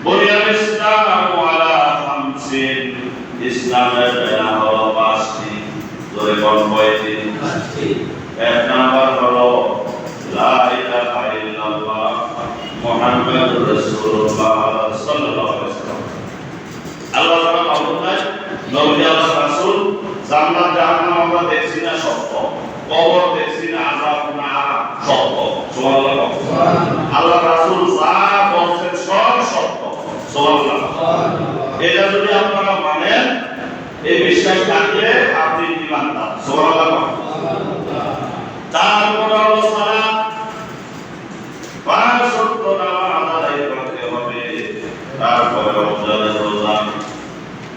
বুনিয়াল ইসলাম আলা খামসিন, ইসলামের বেনা হলো পাঁচটি। ধরে কোন কয়টি? এক নাম্বার হলো লা ইলাহা ইল্লাল্লাহ মুহাম্মাদুর রাসূলুল্লাহ সাল্লাল্লাহু আলাইহি ওয়াসাল্লাম। আল্লাহ তাআলা মাবুদ নাই, নবী আল্লাহ রাসূল, জান্নাত জাহান্নাম আমরা দেখছি না সত্য, কবর দেখছি না আযাব না সত্য। সুবহানাল্লাহ। আল্লাহ রাসূল যা বলেছেন সব সত্য। সুবহানাল্লাহ। এটা যদি আপনারা মানেন, এই বিশ্বাস থাকলে আপনি ঈমানদার। সুবহানাল্লাহ। তারপর হলো সালাত, পাঁচ ওয়াক্ত নামাজ আদায় করতে হবে। তারপরে রোজা,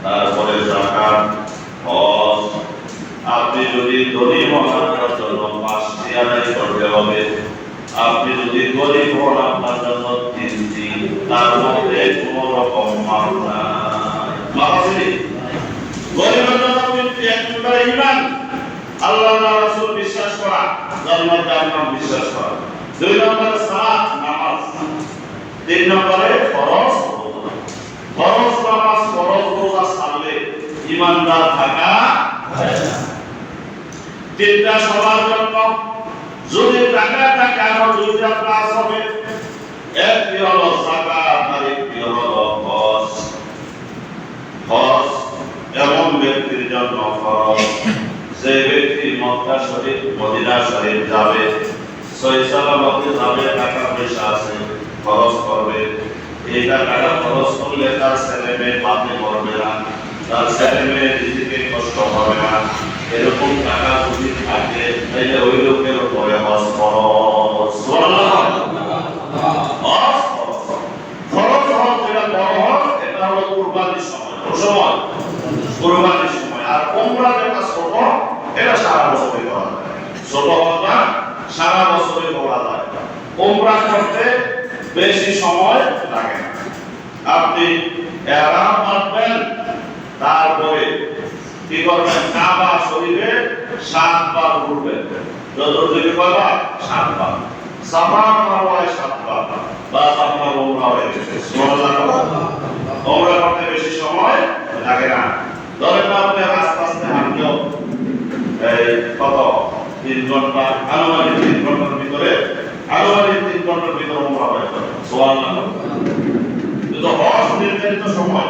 তারপরে যাকাত, হজ। আপনি যদি ধনী হন আপনার জন্য পাঁচটি আদায় করতে হবে। আপনি যদি গরিব হন আপনার জন্য তিনটি। তার মধ্যে কোনো রকম মাল নাই। গরিবের জন্য তিনটি। এক নম্বরে ঈমান, আল্লাহ রাসূল বিশ্বাস করা, জান্নাত জাহান্নাম বিশ্বাস করা। দুই নম্বরে সালাত নামাজ। তিন নম্বরে ফরজ রোজা। ফরজ নামাজ ফরজ রোজা ছাড়লে ঈমানদার থাকা যায় না। তিনটা সবার জন্য। যদি টাকা থাকে আরো দুইটা প্লাস হবে। একটি হলো যাকাত আর একটি হলো হজ। হজ এমন ব্যক্তির জন্য ফরজ যে ব্যক্তি মক্কা শরীফ মদিনা শরীফ যাবে, সহি সালামতে যাবে, টাকা পয়সা আছে, খরচ করবে। এই টাকাটা খরচ করলে তার ছেলে মেয়ে পাপে পড়বে না, তার ছেলে মেয়ে রিজিকে কষ্ট হবে না। এরকম টাকা যদি থাকে তাহলে ওই লোকের উপরে হজ ফরজ। ফরজ হজ যেটা বড় হজ, এটা হলো কুরবানির সময়। কোন সময়? কুরবানির সময়। আর উমরা যেটা ছোট, এটা সারা বছরই করা যায়। ছোট হজ না, সারা বছরই করা যায়। উমরা করতে বেশি সময় লাগে না। আপনি ইহরাম বাঁধবেন, তারপরে কি করবেন? কাবা শরীফে 7 বার ঘুরবেন। যতটুকু কয়বার? 7 বার। সাফা মারওয়ায় 7 বার। বাস আপনার উমরা হয়ে গেছে। সুবহানাল্লাহ। উমরা করতে বেশি সময় লাগে না। ধরেন আপনি আস্তে আস্তে হাঁটলেও এই কত 3 ঘন্টা, আনুমানিক 3 ঘন্টার ভিতরে, আনুমানিক 3 ঘন্টার ভিতরে উমরা হয়ে যাবে। সুবহানাল্লাহ। কিন্তু হজ নির্ধারিত সময়,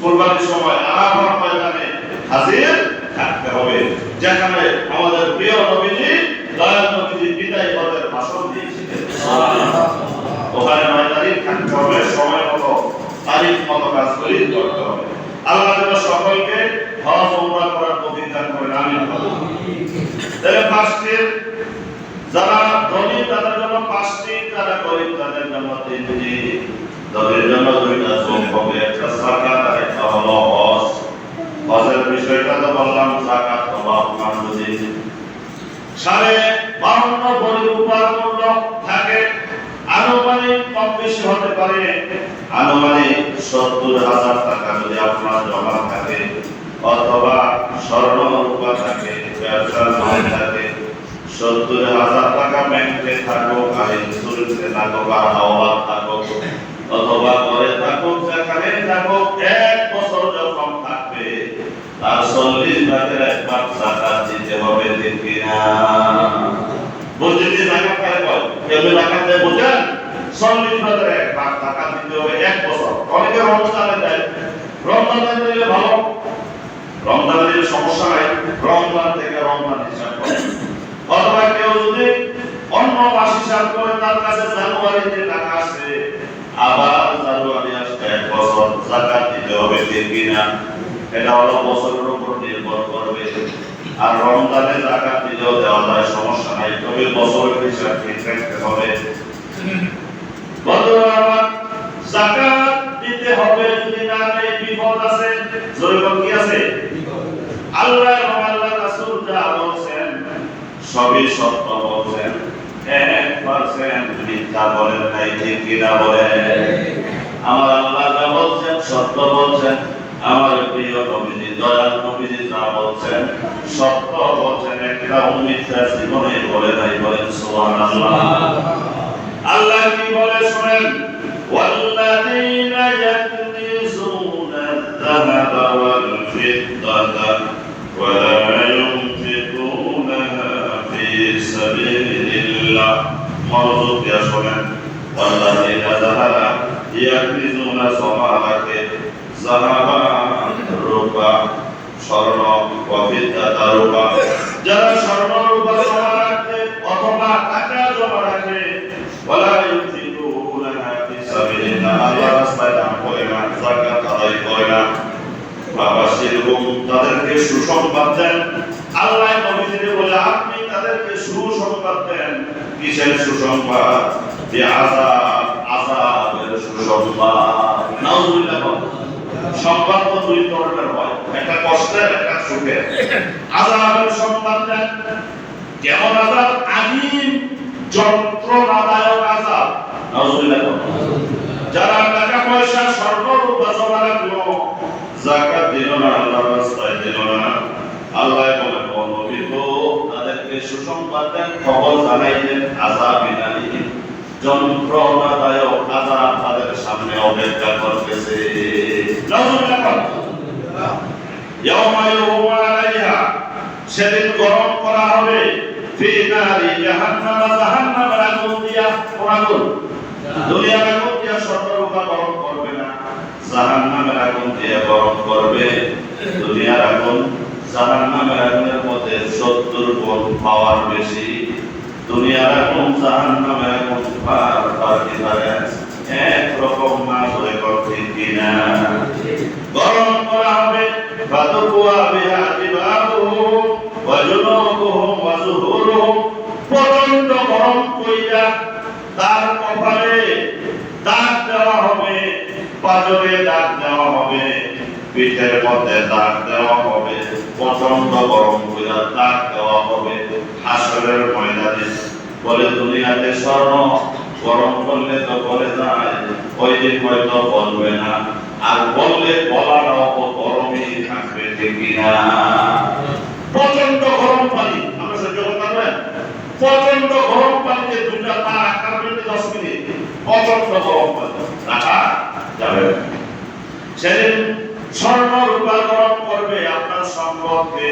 কুরবানির সময় আরাফার ময়দানে হাজির থাকতে হবে, যেখানে আমাদের প্রিয় নবীজি, দয়াল নবীজি বিদায় হজের ভাষণ দিয়েছিলেন। সুবহানাল্লাহ। ওখানে 9 তারিখ থাকতে হবে, সময় মতো তারিখ মতো কাজ করে করতে হবে। আল্লাহ যেন সকলকে হজ উমরা করার তৌফিক দান করেন। আমিন। তাহলে পাঁচটি, যারা ধনী তাদের জন্য পাঁচটি, যারা গরিব তাদের জন্য তিনটি। ধনীর জন্য দুইটা যোগ হবে, একটা যাকাত আর একটা হলো হজ। হজের বিষয়টা তো বললাম, যাকাত হলো আপনার যদি 52 ভরি রূপার মূল্য থাকে, আনুমানিক কম বেশি হতে পারে। আনুমানিক 70,000 টাকা যদি আপনার জমা থাকে, অথবা স্বর্ণ রূপা থাকে, ব্যবসার মাল থাকে, 70,000 টাকা ব্যাংকে থাকুক, আর ইন্স্যুরেন্সে থাকুক, আর হাওলাত থাকুক, অথবা ঘরে থাকুক, যেখানে থাকুক, 1 বছর যখন থাকবে তার 40 ভাগের 1 ভাগ যাকাত দিতে হবে। ঠিক কিনা? বুঝলি যাকাত কারে কয়? কেউ যাকাত দেয় বুঝেন? 40 ভাগের 1 ভাগ যাকাত দিতে হবে 1 বছর। অনেকে রমজানে দেয়, রমজানে দিলে ভালো, রমজানে দিলে সমস্যা নাই, রমজান থেকে রমজান হিসাব করে। অথবা কেউ যদি অন্য মাস হিসাব করে, তার কাছে জানুয়ারিতে টাকা আসে, আবার জানুয়ারি আসলে 1 বছর যাকাত দিতে হবে। ঠিক কিনা? এটা হলো বছরের উপর নির্ভর করবে। আর রমজানে যাকাত দিলেও দেওয়া যায়, সমস্যা নাই, তবে বছরের হিসাব ঠিক রাখতে হবে। বন্ধুরা, যাকাত দিতে হবে, যদি না দেয় বিপদ আছে। জোরে কি আছে? আল্লাহ এবং আল্লাহর রাসূল যা বলেছেন সবই সত্য বলেছেন, 1% মিথ্যা বলেন নাই। ঠিক কিনা বলেন? আমার আল্লাহ যা বলছেন সত্য বলছেন, আমার প্রিয় নবীজি দয়াল নবীজি যা বলছেন সত্য বলছেন, একটা মিথ্যা জীবনে বলে নাই। বলেন সুবহানাল্লাহ। আল্লাহ কি বলে শুনেন, ওয়াল্লাযীনা ইয়াকনিজুনা জমা রাখে যাহাবা রূপা স্বর্ণ ওয়া ফিদ্দাতা রূপা, যারা স্বর্ণ রূপা জমা রাখে অথবা টাকা জমা রাখে, ওয়ালা ইউনফিকুনা ফি সাবিলিল্লাহ, আল্লাহর রাস্তায় দান করে না, যাকাত আদায় করে না, ফাবাশশিরহুম, তাদেরকে সুসংবাদ দেন। আল্লাহ নবীকে বলে আপনি তাদেরকে সুসংবাদ দেন। কিসের সুসংবাদ? বিআযাব, আযাবের সুসংবাদ। নাউযুবিল্লাহ। সংবাদ তো দুই ধরনের হয়, একটা কষ্টের, একটা সুখের। আযাবের সংবাদ দেন। কেমন আযাব? আলীম, যন্ত্রণাদায়ক আযাব। নাউযুবিল্লাহ। যারা টাকা পয়সা স্বর্ণ রূপা জমা রাখলো, যাকাত দিল না, আল্লাহর রাস্তায় দিল না, আল্লাহ বলে নবী গো তাদেরকে সুসংবাদ দেন, খবর জানাইলেন, আযাবিন আলীম, যন্ত্রণাদায়ক আযাব তাদের সামনে অপেক্ষা করতেছে। ইয়াউমা ইউমা আলাইহা, সেদিন গরম করা হবে, ফি নারি জাহান্নাম, জাহান্নামের আগুন দিয়া, কোন আগুন? দুনিয়ার আগুন দিয়া স্বর্ণরূপা গরম করবে না, জাহান্নামের আগুন দিয়ে গরম করবে। দুনিয়ার আগুন জাহান্নামের আগুনের মধ্যে 70 গুণ পাওয়ার বেশি। দুনিয়ার আগুন জাহান্নামের আগুন পার ডিফারেন্স একরকম না, হয়ে করতে কিনা। গরম করা হবে, ফাতুকুয়া বিহা জিবাহুম ওয়া জুনুবুহুম ওয়া যুহুরুহুম, প্রচন্ড গরম কইরা তার কপালে দাগ দেওয়া হবে, পাজরে দাগ দেওয়া হবে, পিঠের মধ্যে দাগ দেওয়া হবে, প্রচন্ড গরম কইরা দাগ দেওয়া হবে। হাসরের ময়দানে বলে দুনিয়াতে স্বর্ণ গরম করলে তো বলে যায়, ওই দিন হয়তো বলবে না, আর বললে বলাটাও গরমই থাকবে, ঠিক কিনা? প্রচন্ড গরম পানি আমরা সহ্য করতে পারবেন? প্রচন্ড গরম পানিতে দুইটা পা রাখার জন্য 10 মিনিট, প্রচন্ড গরম পানি রাখা যাবে। সেদিন স্বর্ণ রূপা গরম করবে, আপনার সম্পদকে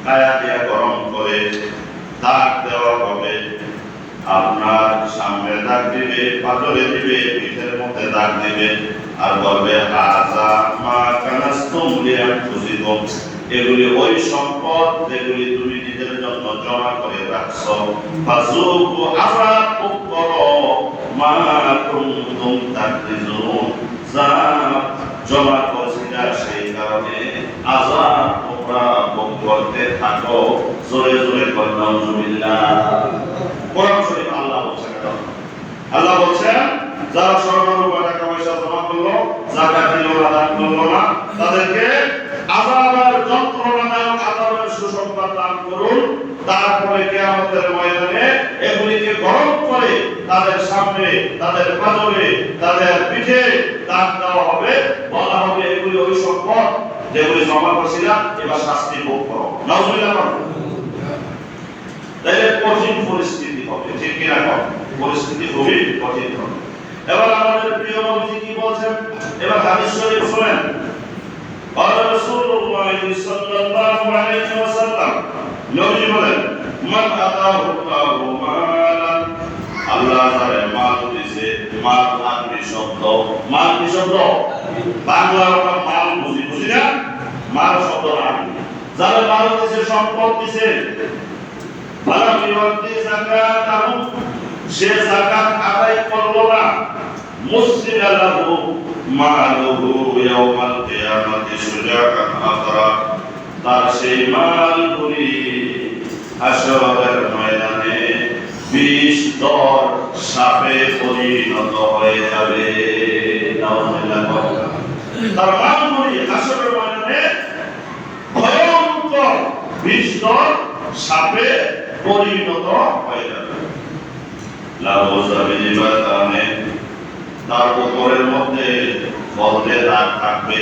কায়া দিয়া গরম করে দাগ দেওয়া হবে। আপনার সামনে দাগ দিবে, পাথরে দিবে, পিঠের মধ্যে দাগ দিবে, আর বলবে হাযা মা কানাসতুম লিআনফুসিকুম, এগুলি ওই সম্পদ যেগুলি তুমি নিজের জন্য জমা করে রাখছো। ফাযুকু আযাব করো মা কুনতুম তাকনিজুন, যা জমা করছিলা সেই কারণে আযাব তোমরা ভোগ করতে থাকো। জোরে জোরে বল নাউযুবিল্লাহ। কোরআন শরীফ আল্লাহ বলছেন, আল্লাহ বলছেন যারা স্বর্ণ রূপা টাকা পয়সা জমা করলো, যাকাত দিল না, দান করলো না, তাদেরকে আযাবের যন্ত্রণাদায়ক আযাবের সুসংবাদ দান করুন। তারপরে কিয়ামতের ময়দানে এগুলিকে গরম করে তাদের সামনে, তাদের পাজরে, তাদের পিঠে দাগ দেওয়া হবে। বলা হবে এগুলি ওই সম্পদ যেগুলি জমা করছিলাম, এবার শাস্তি ভোগ করো। নাউযুবিল্লাহ। তাইলে কঠিন পরিস্থিতি হবে, ঠিক কিনা? পরিস্থিতি খুবই কঠিন হবে। এবার আমাদের প্রিয় নবীজি কি বলছেন? এবার হাদিস শরীফ শুনেন। قال رسول الله صلى الله عليه وسلم, নবীজি বলেন, মান আতাহু আল্লাহু মালান, আল্লাহ যারে মাল দিয়েছে, মাল আরবি শব্দ, মাল কি শব্দ? বাংলা আমরা মাল বুঝি, বুঝি না? মাল শব্দ আরবি। যারে মাল দিয়েছে, সম্পদ দিয়েছে, ফালাম ইউতি যাকাতাহু, সে যাকাত আদায় করলো না, মুসলিমা লাহু মালুহু ইয়াউমাল কিয়ামাতি সুজাআন আখরা, তার সেই মালগুলি হাসরের ময়দানে 20 দর সাপে পরিণত হয়ে যাবে। নাউযুবিল্লাহ। তার মালগুলি হাসরের ময়দানে ভয়ঙ্কর 20 দর সাপে পরিণত হয়ে যাবে। লাহু যাবিবাতানে, তার উপরের মধ্যে বলতে দাগ থাকবে,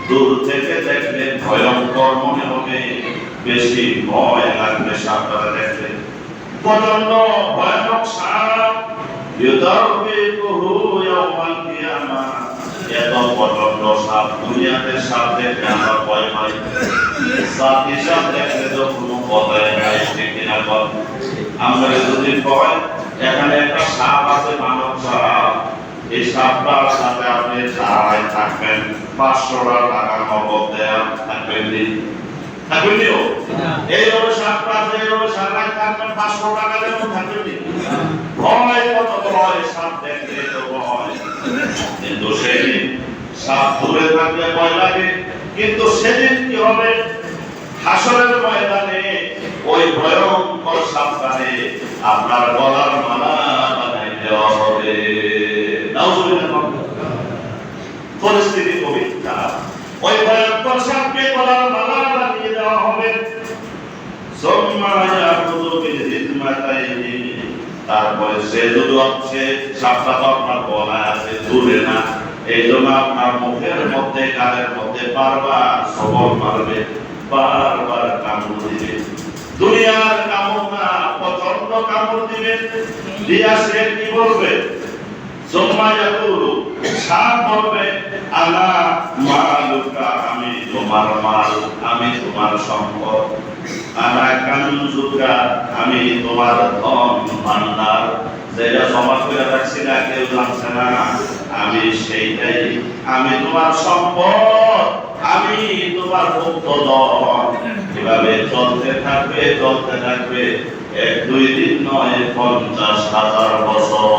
দূর থেকে দেখলে ভয়ঙ্কর মনে হবে, বেশি ভয় লাগবে সাপটা দেখলে। প্রচন্ড ভয়ানক সাপ, ইউদারবিকুহু ইয়াউমাল কিয়ামা, এত প্রচন্ড সাপ দুনিয়াতে সাপ দেখলে আমরা ভয় পাই, সাথী সাপ দেখলে তো কোনো কথাই নাই, ঠিক কিনা? আমরা যদি ভয়, এখানে একটা সাপ আছে, মানব সাপ, এই সাপটার সাথে আপনি ছাড়াই থাকবেন, 500 টাকা নগদ দেয়া থাকবেন থাকবেন এইভাবে সাপটা আছে, এইভাবে ছাড়াই থাকবেন, 500 টাকা দেবেন থাকবেন। ভয় কত ভয়, সাপ দেখতে তো ভয়, কিন্তু সেদিন সাপ দূরে থাকলে ভয় লাগে, কিন্তু সেদিন কি হবে? হাসরের ময়দানে ওই ভয়ঙ্কর সাপটারে আপনার গলার মালা বানাই দেওয়া হবে। নাউজুবিল্লাহ। পরিস্থিতি খুবই খারাপ। ওই ভয়ঙ্কর সাপকে গলার মালা বানিয়ে দেওয়া হবে। তারপরে সে যদি হচ্ছে সাপটা তো আপনার গলায় আছে, দূরে না, এই জন্য আপনার মুখের মধ্যে গালের মধ্যে বারবার সবল মারবে, বারবার কামড় দিবে। দুনিয়ার কামড় না, প্রচন্ড কামড় দিবে। দিয়া সে কি বলবে? সাপ বলবে আলা মালুকা, আমি তোমার মাল, আমি তোমার সম্পদ। আলা কানজুকা, আমি তোমার ধন ভান্ডার, যেটা জমা করে রাখছি না, কেউ জানছে না, আমি সেইটাই। আমি তোমার সম্পদ, আমি তোমার মুক্তধন। এভাবে চলতে থাকবে, চলতে থাকবে, 1-2 দিন নয়, 50,000 বছর।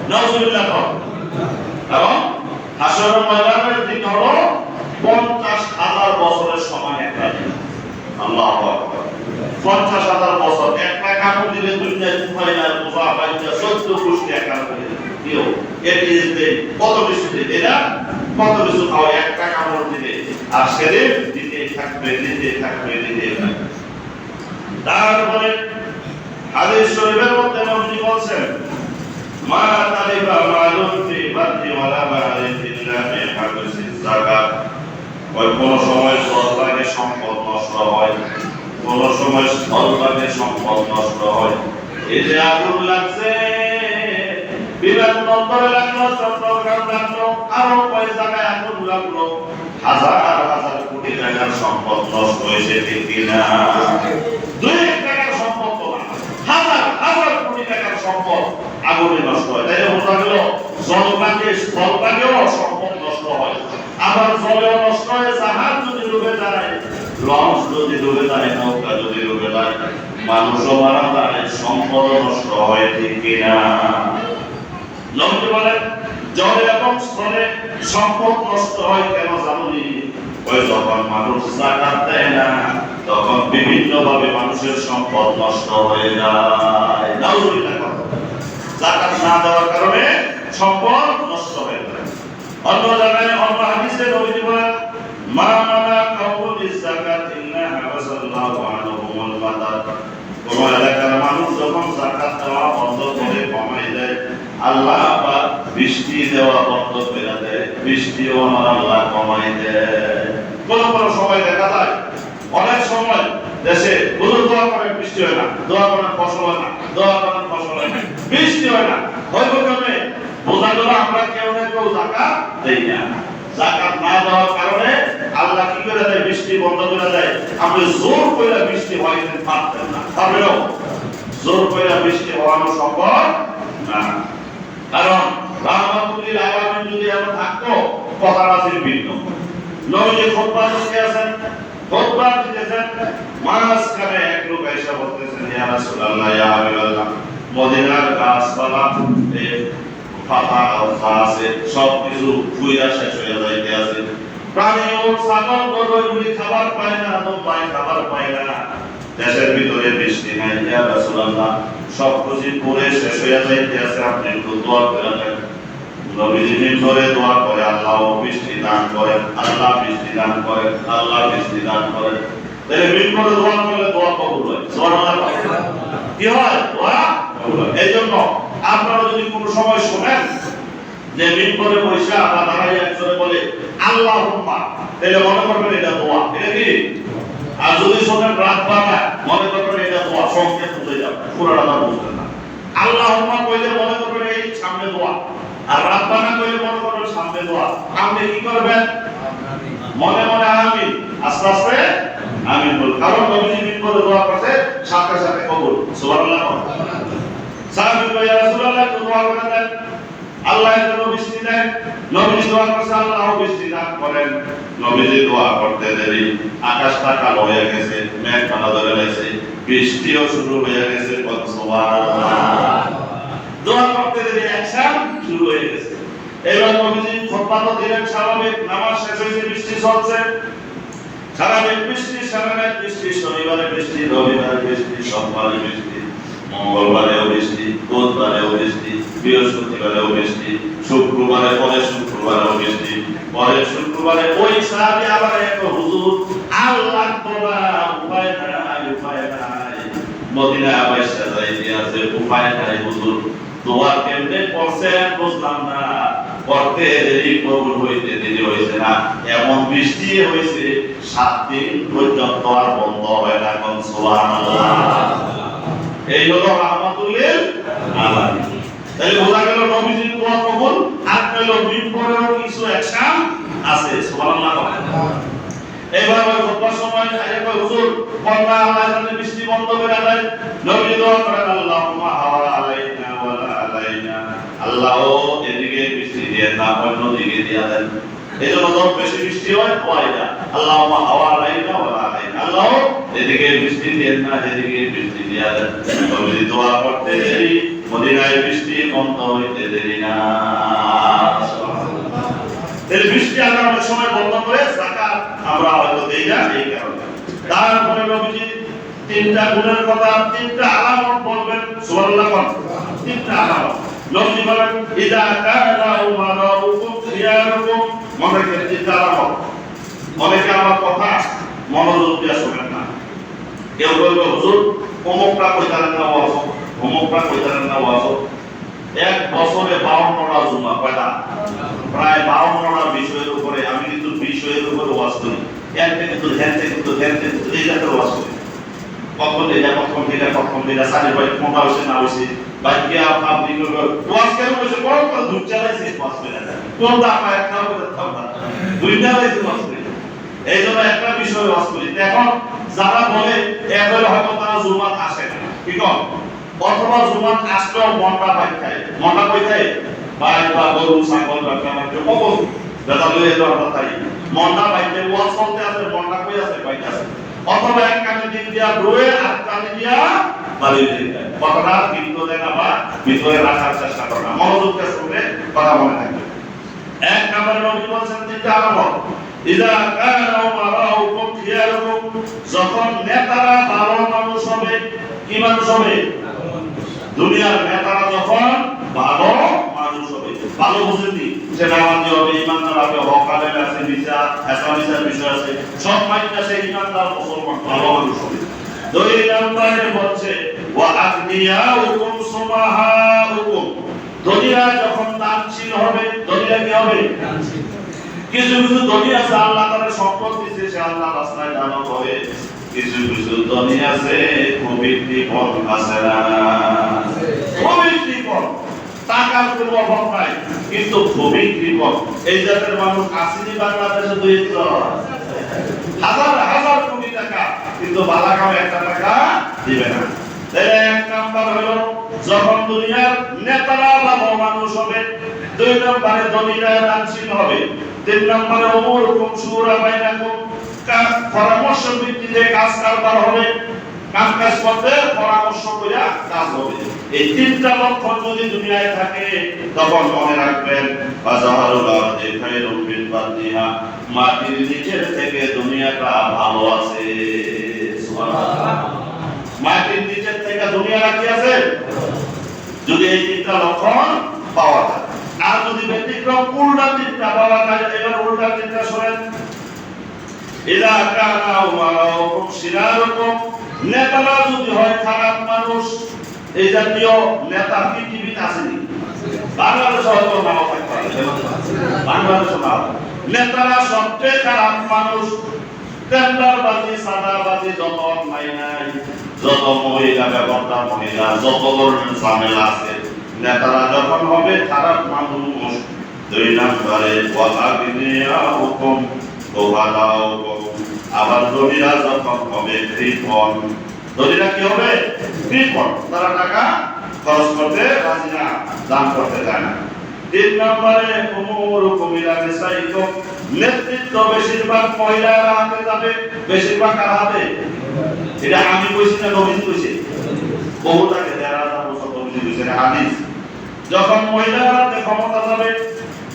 নাউজুবিল্লাহ। এবং হাসরের ময়দানের দিন হলো 50,000 বছরের সমান একটা দিন। আল্লাহু আকবার। 50,000 বছর একটা কামড় দিলে দুনিয়ায় উপায় না, উফা বাইজা 14 গোষ্ঠী একটা করে দিও। এটি যে কত বেশি দিন, এটা কত বেশি খাওয়া একটা কামড় দিলে, আর সেদিন দিতে থাকবে, দিতে থাকবে, দিতে থাকবে। তারপরে হাদিস শরীফের মধ্যে নবী বলছেন, মা তালিবা মালুন ফি বাদি ওয়ালা মালিন ইল্লা বিহাদিস যাকাত। ওই কোন সময় সরকারের সম্পদ নষ্ট হয়, কোন সময় সরকারের সম্পদ নষ্ট হয়। এই যে আগুন লাগছে, বিমানবন্দরে লাগলো, চট্টগ্রাম লাগলো, আরো কয় জায়গায় আগুন লাগলো, হাজার হাজার কোটি টাকার সম্পদ নষ্ট হয়েছে, ঠিক কিনা? 2 টাকার সম্পদ তো না, হাজার হাজার কোটি টাকার সম্পদ আগুনে নষ্ট হয়। তাই বোঝা গেল জলপাকে স্থলপাকেও সম্পদ নষ্ট হয়, আবার জলেও নষ্ট হয়। জাহাজ যদি ডুবে যায়, লঞ্চ যদি ডুবে যায়, নৌকা যদি ডুবে যায়, মানুষও মারা যায়, সম্পদ নষ্ট হয়, ঠিক কিনা? নবী বলেন জলে এবং স্থলে সম্পদ নষ্ট হয় কেন জানি? ওই যখন মানুষ যাকাত দেয় না, তখন বিভিন্ন ভাবে মানুষের সম্পদ নষ্ট হয়ে যায়। নাউজুবিল্লাহ। যাকাত না দেওয়ার কারণে সম্পদ নষ্ট হয়ে যায়। অন্য জায়গায় অন্য হাদিসে নবী বলেন, মা মানা কাউলিস যাকাত ইন্না হাবাসাল্লাহু আনহুমুল মাদাদ। কোন এলাকার মানুষ যখন যাকাত দেওয়া বন্ধ করে, কমাই দেয়, আল্লাহ পাক বৃষ্টি দেওয়া বন্ধ করে দেয়, বৃষ্টিও আল্লাহ কমাই দেয়। কোন কোন সময় দেখা যায়, অনেক সময় দেশে হুজুর দোয়া করে বৃষ্টি হয় না, দোয়া করেন ফসল হয় না, দোয়া করেন ফসল হয় না, বৃষ্টি হয় না। হয়তো কেমনে বোঝা গেল আমরা কেউ না কেউ যাকাত দেই না। যাকাত না দেওয়ার কারণে আল্লাহ কি করে দেয়? বৃষ্টি বন্ধ করে দেয়। আপনি জোর করে বৃষ্টি হওয়াইতে পারতেন না, পারবেন? জোর করে বৃষ্টি হওয়ানো সম্ভব না। কারণ রাহমাতুল আলামিন যদি এমন থাকতো, কথাটা ছিল ভিন্ন। নবী খুতবা দিতে আছেন, খুতবা দিতেছেন, মাঝখানে এক লোক এসে বলতেছেন, ইয়া রাসূলুল্লাহ, ইয়া হাবিবাল্লাহ, মদিনার গাছপালা পাতা আছে, সবকিছু ফুইরা শেষ হয়ে যাইতে আছে, প্রাণী ও ছাগল গরুগুলি খাবার পায় না, দোপায় খাবার পায় না, দেশের ভিতরে বৃষ্টি নাই, ইয়া রাসূলুল্লাহ, সবকিছু পুরে শেষ হয়ে যাইতে আছে, আপনি একটু দোয়া করে দেন। নবীজি মিম্বরে দোয়া করে, আল্লাহ বৃষ্টি দান করেন, আল্লাহ বৃষ্টি দান করেন, আল্লাহ বৃষ্টি দান করেন। তাহলে মিম্বরে দোয়া করলে দোয়া কবুল হয়। সুবহানাল্লাহ। কি হয়? দোয়া কবুল হয়। এইজন্য আপনারা যদি কোনো সময় শুনেন যে মিম্বরে বসে বা দাঁড়াই একজনে বলে আল্লাহুম্মা, তাহলে মনে করবেন এটা দোয়া। এটা কি? আর যদি শোনেন রাত বাবা, মনে করবেন এটা দোয়া। সংক্ষেপ বুঝে যাবে, পুরোটা বুঝবেন না। আল্লাহুম্মা কইলে মনে করবেন এই সামনে দোয়া, আর রাব্বানা কইলে মনে করবেন সামনে দোয়া। আপনি কি করবেন? মনে মনে আমিন, আস্তে আস্তে আমিন বল। কারণ নবীজি মিম্বরে দোয়া করতে সাথে সাথে কবুল। সুবহানাল্লাহ। সাহাবী বলে, ইয়া রাসূলুল্লাহ, দোয়া করে দেন। আল্লাহ যেন বৃষ্টি দেন। নবীজি দোয়া করছে আল্লাহ বৃষ্টি দান করেন। নবীজি দোয়া করতে দেরি আকাশটা কালো হয়ে গেছে, মেঘ কালো ধরে গেছে, বৃষ্টিও শুরু হয়ে গেছে। সুবহানাল্লাহ। দোয়া করতে দেরি অ্যাকশন শুরু হয়ে গেছে। এবার নবীজি খুতবা তো দিলেন স্বাভাবিক, নামাজ শেষ হয়েছে, বৃষ্টি চলছে, সারাদিন বৃষ্টি, সারারাত বৃষ্টি, শনিবারে বৃষ্টি, রবিবারে বৃষ্টি, সোমবারে বৃষ্টি, মঙ্গলবারেও বৃষ্টি, বুধবারেও বৃষ্টি, বৃহস্পতিবারেও বৃষ্টি, শুক্রবারে পরে শুক্রবারেও বৃষ্টি, পরে শুক্রবারে ওই সাহাবী আবার এক হুজুর আল্লাহ তোবা উপায় নাই, উপায় নাই, মদিনা আবাইসা যাইতে আছে, উপায় নাই হুজুর, দোয়া কেমনে করছেন বুঝলাম না, করতে দেরি কবুল হইতে দেরি হয়েছে না, এমন বৃষ্টি হয়েছে 7 দিন পর্যন্ত আর বন্ধ হয় না। কোন সুবহানাল্লাহ। এই হলো রাহমাতুল্লিল আলামিন। তাহলে বোঝা গেল নবীজির দোয়া কবুল, আর হলো বিপরেও কিছু অ্যাকশন আছে। সুবহানাল্লাহ। এবার ওই খুতবার সময় আয়াত হুজুর বন্যা আল্লাহ জানে বৃষ্টি বন্ধ করে দেয়। নবী দোয়া করেন আল্লাহুম্মা হাওয়া আলাইনা ওয়া লা আলাইনা, আল্লাহ এদিকে বৃষ্টি দিয়ে না অন্য দিকে দিয়ে দেন। এজন্য যত বেশি বৃষ্টি হয় হয় না, আল্লাহুম্মা হাওয়া আলাইনা ওয়া লা আলাইনা, আল্লাহ এদিকে বৃষ্টি দিয়ে না এদিকে বৃষ্টি দিয়ে দেন। নবী দোয়া করতে দেরি, মদিনায় বৃষ্টি বন্ধ হইতে দেরি না। এই বৃষ্টি আল্লাহ অনেক সময় বন্ধ করে যাকাত আমরা হয়তো দেই না এই কারণে। তারপরে নবীজি 3টা গুণের কথা, 3টা আলামত বলবেন। সুবহানাল্লাহ। 3টা আলামত নবীজি বলেন ইদা কানা উমারাউকুম খিয়ারুকুম, মনে রাখবেন 3টা আলামত। অনেকে আমার কথা মনোযোগ দিয়ে শোনেন না। কেউ বলবে হুজুর অমুকটা কইতারেন না ওয়াজ, অমুকটা কইতারেন না ওয়াজ। এক বছরে 52টা জুমা, কয়টা? প্রায় 52টা বিষয়ের উপরে। আমি কিন্তু বিষয়ের উপরে ওয়াজ করি, একটা কিন্তু ধ্যানতে কিন্তু এই জাতীয় ওয়াজ করি। কখন এটা কখন এটা কখন এটা সাড়ে ভাই কোনটা হইছে না হইছে বাইকে আপনি ওয়াজ কেন বসে বড় করে দুধ চালাইছে ওয়াজ করে না কোনটা আপনার একটা করে থাকবা দুইটা হইছে ওয়াজ করে। এইজন্য একটা বিষয় ওয়াজ করি। এখন যারা বলে এবারে হয়তো তারা জুমাত আসে না, ঠিক আছে, অথবা জুমাত আসলেও মনটা পাইতায়, মনটা পাইতায় ভাই বা গরু ছাগল রাখা মানে কত বেদালে এলো আমরা তাই মনটা পাইতে ওয়াজ করতে আছে, মনটা কই আছে পাইতাছে, অথবা এক কানে দিক দিয়া রয়ে আর কানে দিয়া বাড়ি দিয়ে কথাটা কিন্তু দেয় না বা ভিতরে রাখার চেষ্টা করে না। মনোযোগ দিয়ে শুনলে কথা মনে থাকবে। এক নম্বরে নবী বলেছেন 3টা আলামত। ইদা কানা উমারাউকুম খিয়ারুকুম, যখন নেতারা ভালো মানুষ হবে। কি মানুষ হবে? দুনিয়ার নেতারা যখন ভালো মানুষ হবে। ভালো বুঝেনি সে নামাজি হবে, ইমানদার হবে, হকালের আছে, বিচার ইসলামের বিষয় আছে, সব মাইন্ড আছে, ইমানদার মুসলমান ভালো মানুষ হবে। 2 নম্বরে বলছে ওয়া আগনিয়াউকুম সুমাহাউকুম, দুনিয়া যখন দানশীল হবে। দুনিয়া কি হবে? দানশীল। কিছু কিছু দুনিয়া আছে আল্লাহ তাআলা সম্পদ দিয়েছে, সে আল্লাহ রাস্তায় দান করে। কিছু কিছু দুনিয়া আছে খুবই বিপদ আছে না, খুবই বিপদ, টাকার কোনো অভাব নাই কিন্তু খুবই বিপদ। এই জাতের মানুষ আসেনি বাংলাদেশে 2-3 হাজার হাজার কোটি টাকা, কিন্তু বালা কাম 1 টাকা দিবে না। এক নাম্বার হলো যখন দুনিয়ার নেতারা ভালো মানুষ হবে। 2 নম্বরে দুনিয়ার দানশীল হবে। 3 নম্বরে উমুরকুম শুরা বাইনাকুম, পরামর্শ ভিত্তিতে কাজ কারবার হবে, কাম কাজ করতে পরামর্শ করে কাজ হবে। এই 3টা লক্ষণ যদি দুনিয়ায় থাকে তখন মনে রাখবেন বাজারুল আরদি খায়রুম মিন বাতিহা, মাটির নিচের থেকে দুনিয়াটা ভালো আছে। সুবহানাল্লাহ। মাটির নিচের থেকে দুনিয়াটা কি আছে? যদি এই 3টা লক্ষণ পাওয়া যায়। আর যদি ব্যতিক্রম উল্টা 3টা পাওয়া যায়, এবার উল্টা 3টা শুনেন। ইদা কানা উমারাউকুম শিরারুকুম, নেতারা যদি হয় খারাপ মানুষ। এই জাতীয় নেতা পৃথিবীতে আসেনি, বাংলাদেশে হয়তো নাও থাকতে পারে, বাংলাদেশে নাও। নেতারা সবচেয়ে খারাপ মানুষ। টেন্ডারবাজি, সাদাবাজি, যত অন্যায় নাই, যত মহিলা ব্যবস্থা, মহিলা যত ধরনের ঝামেলা আছে, নেতারা যখন হবে খারাপ মানুষ। 2 নম্বরে ওয়া আগনিয়াউকুম ওয়ালাউকুম, আবার দলিরা যখন হবে কৃপণ। দলিরা কি হবে? কৃপণ। তারা টাকা খরচ করতে রাজি না, দান করতে চায় না। তিন নম্বরে উমুরুকুম ইলা নিসাইকুম, নেতৃত্ব বেশিরভাগ মহিলার হাতে যাবে, বেশিরভাগ কার হাতে? এটা আমি কইছি না নবী কইছে? বহু থাকে ১৩,০০০ বছর নবী কইছে হাদিস। যখন মহিলার হাতে ক্ষমতা যাবে,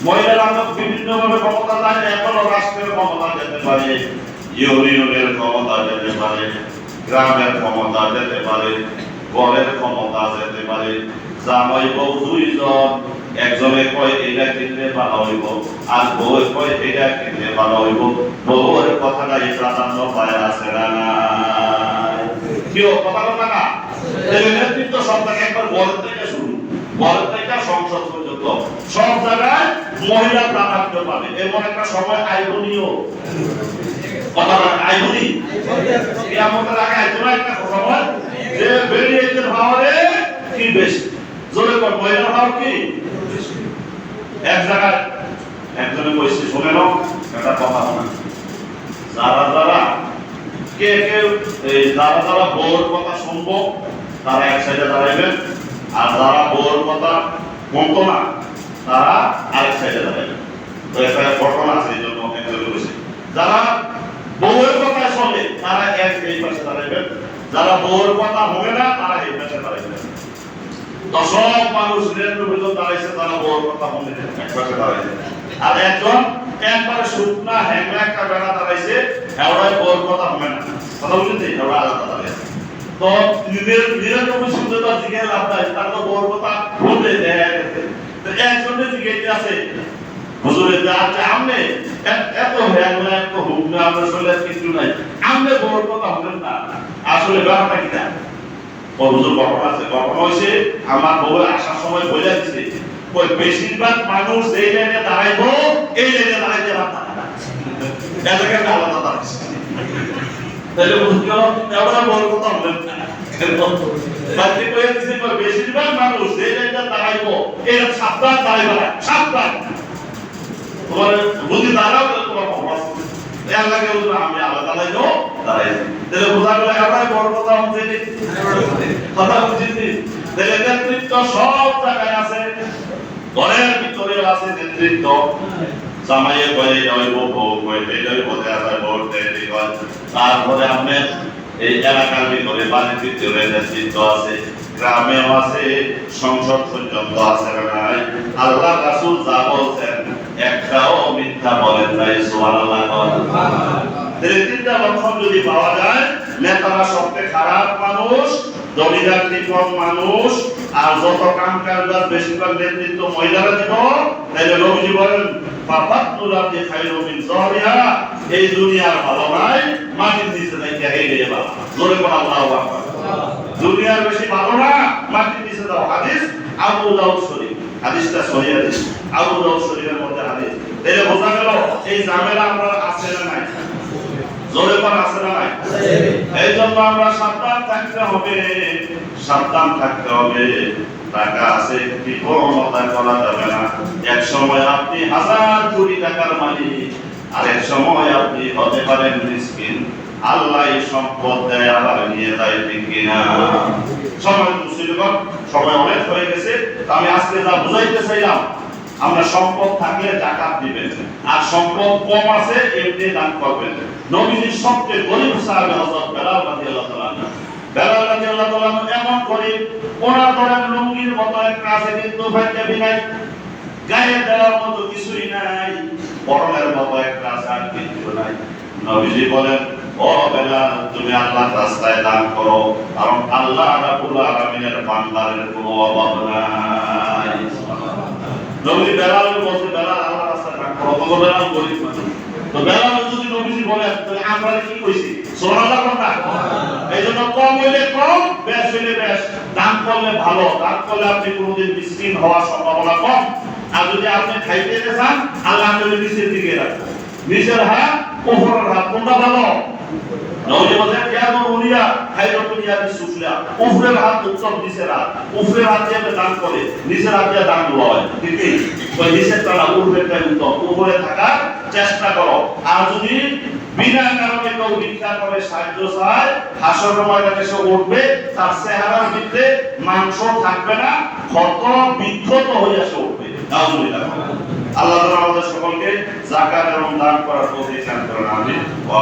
মহিলার হাতে বিভিন্ন ভাবে ক্ষমতা যায়, এখনো রাষ্ট্রের ক্ষমতা যেতে পারে, ইউনিয়নের ক্ষমতা যেতে পারে, গ্রামের ক্ষমতা যেতে পারে, ঘরের ক্ষমতা যেতে পারে। জামাই বউ দুইজন, একজনে কয় এটা কিনলে ভালো হইব, আর বউ কয় এটা কিনলে ভালো হইব, বউয়ের কথাটাই প্রাধান্য পায় আছে না? কেউ কথা কথা না নেতৃত্ব সব থেকে একবার ঘর থেকে শুরু, ঘর থেকে সংসদ পর্যন্ত সব জায়গায় মহিলা প্রাধান্য পাবে। এমন একটা সময় আইবনিও কথা আইবনি কিয়ামতের আগে আইবনা একটা সময় যে বেরিয়েছেন ভাওরে কি বেশি জোরে কর মহিলার ভাব কি এক জায়গায় একজনে কইছে শুনে নাও একটা কথা শোনা, যারা যারা কে কে এই যারা যারা বউর কথা শুনবো তারা এক সাইডে দাঁড়াইবেন, আর যারা বউর কথা শুনতো না তারা আরেক সাইডে দাঁড়াইবেন। তো একটা ঘটনা আছে, এই জন্য একজনে কইছে যারা বউয়ের কথা শুনে তারা এই পাশে দাঁড়াইবেন, যারা বউয়ের কথা হবে না তারা এই পাশে দাঁড়াইবেন। তো সব মানুষ নিরন্তর দাঁড়াইছে, তারা বউয়ের কথা শুনে এক পাশে দাঁড়াইছে। আর একজন একবারে শুকনা হ্যাংলা একটা বেড়া দাঁড়াইছে, এওরাই বউয়ের কথা হবে না, কথা বুঝেছি, এওরা আলাদা দাঁড়াইছে। তো নিরন্তর শুনতে তো জিজ্ঞাসা লাভ নাই, তার তো বউয়ের কথা বলতে দেয়। তো একজনের জিজ্ঞাসা আছে হুজুরে যা আমনে এত হ্যাংলা এত হুকনা আমরা আসলে কিছু নাই, আমনে বউয়ের কথা হবেন না, আসলে ব্যাপারটা কি না? ও হুজুর ঘটনা আছে, ঘটনা হইছে আমার বউ আসার সময় বলে দিছে ওই বেশিরভাগ মানুষ এই লাইনে দাঁড়াইবো, এই লাইনে দাঁড়াইতে পারবে না, এলাকার আলাদা দাঁড়াইছে। তাহলে বুঝতে গেল এওরা বউয়ের কথা হবেন না, বাকি কয়ে দিছে বেশিরভাগ মানুষ এই লাইনে দাঁড়াইবো, এর সাবধান দাঁড়াইবে না, সাবধান তোমার বুদ্ধি দাঁড়াও তোমার খবর আছে। এলাকায় আমি আলাদা দাঁড়াইবো দাঁড়াইছি, তাহলে বোঝা গেল এওরাই বড় কথা হচ্ছে কথা বুঝিনি। তাহলে নেতৃত্ব সব জায়গায় আছে, ঘরের ভিতরে আছে নেতৃত্ব। জামাইয়ে কয়ে যাইব, বউ কয়ে যাইব, দেখা যায় ভোট দেরি হয়। তারপরে আপনার এই এলাকার ভিতরে বাড়ির ভিতরে নেতৃত্ব আছে, গ্রামেও আছে, সংসদ পর্যন্ত আছে নাই। আল্লাহ রাসূল যা বলছেন একটাও মিথ্যা বলেন নাই, সুবহানাল্লাহ। তিনটা লক্ষণ যদি পাওয়া যায়, নেতারা সবচেয়ে খারাপ মানুষ, জমিদার কৃপক মানুষ, আর যত কাম কাজ বেশিরভাগ নেতৃত্ব মহিলারা দিব, তাইলে নবীজি বলেন ফাফাতুরাতি খায়রু মিন যাহরিহা, এই দুনিয়ার ভালো নাই, মাটির নিচে যাইতে হেরে ভালো। জোরে বল আল্লাহু আকবার। দুনিয়ার বেশি ভালো না, মাটির নিচে যাও। হাদিস আবু দাউদ শরীফ, হাদিসটা সহিহ হাদিস, আবু দাউদ শরীফের মধ্যে হাদিস। তাইলে বোঝা গেল এই ঝামেলা আমরা আছে না নাই? জোরে বল আছে না নাই? এই জন্য আমরা সাবধান থাকতে হবে, সাবধান থাকতে হবে। টাকা আছে কৃপণতা করা যাবে না। এক সময় আপনি হাজার কোটি টাকার মালিক, আর এক সময় আপনি হতে পারেন মিসকিন। আল্লাহ এই সম্পদ দেয় আবার নিয়ে যায়, ঠিক কিনা? সময় মুসলিমগণ সময় অনেক হয়ে গেছে, আমি আজকে যা বুঝাইতে চাইলাম, আমরা সম্পদ থাকলে যাকাত দিবেন, আর সম্পদ কম আছে এমনি দান করবেন। নবীজির সবচেয়ে গরিব সাহাবী হযরত বেলাল রাদিয়াল্লাহু তাআলা, বেলাল রাদিয়াল্লাহু তাআলা এমন গরিব, ওনার ধরেন লুঙ্গির মতো একটা আছে কিন্তু পাঞ্জাবি নাই, গায়ে দেওয়ার মতো কিছুই নাই, পরনের মতো একটা আছে আর কিছু নাই। নবীজি বলেন, ও বেলাল, তুমি আল্লাহর রাস্তায় দান করো, কারণ আল্লাহ রাব্বুল আলামিনের বান্দাদের কোনো অভাব নাই। নবী বেলাল বলতে, বেলাল আল্লাহর রাস্তায় দান করো, তখন বেলাল গরিব মানুষ। তো বেলাল যদি নবীজি বলেন, তাহলে আমরা কি কইছি? সুবহানাল্লাহ কথা। এইজন্য কম হইলে কম, বেশ হইলে বেশ, দান করলে ভালো, দান করলে আপনি কোনোদিন মিসকিন হওয়ার সম্ভাবনা কম। আর যদি আপনি খাইতে চান, আল্লাহ আপনাকে নিচের দিকে রাখবেন, নিচের হাত উপরের হাত, কোনটা ভালো? নবী বলেন কিয়ামুল উলিয়া খায়রুল ইয়াদি সুফলা, উপরের হাত উত্তম, নিচের হাত, উপরের হাত দিয়ে দান করে, নিচের হাত দিয়ে দান হয়, ঠিক কি? ওই নিচের তলা উপরেরটা উত্তম, উপরে থাকার চেষ্টা করো। আর যদি বিনা কারণে কেউ ভিক্ষা করে, সাহায্য চায়, হাসরের ময়দানে সে উঠবে, তার চেহারার ভিতরে মাংস থাকবে না, ক্ষত বিক্ষত হয়ে সে উঠবে। নাউজুবিল্লাহ। আল্লাহ তাআলা আমাদের সকলকে যাকাত এবং দান করার তৌফিক দান করেন। আমিন। ওয়া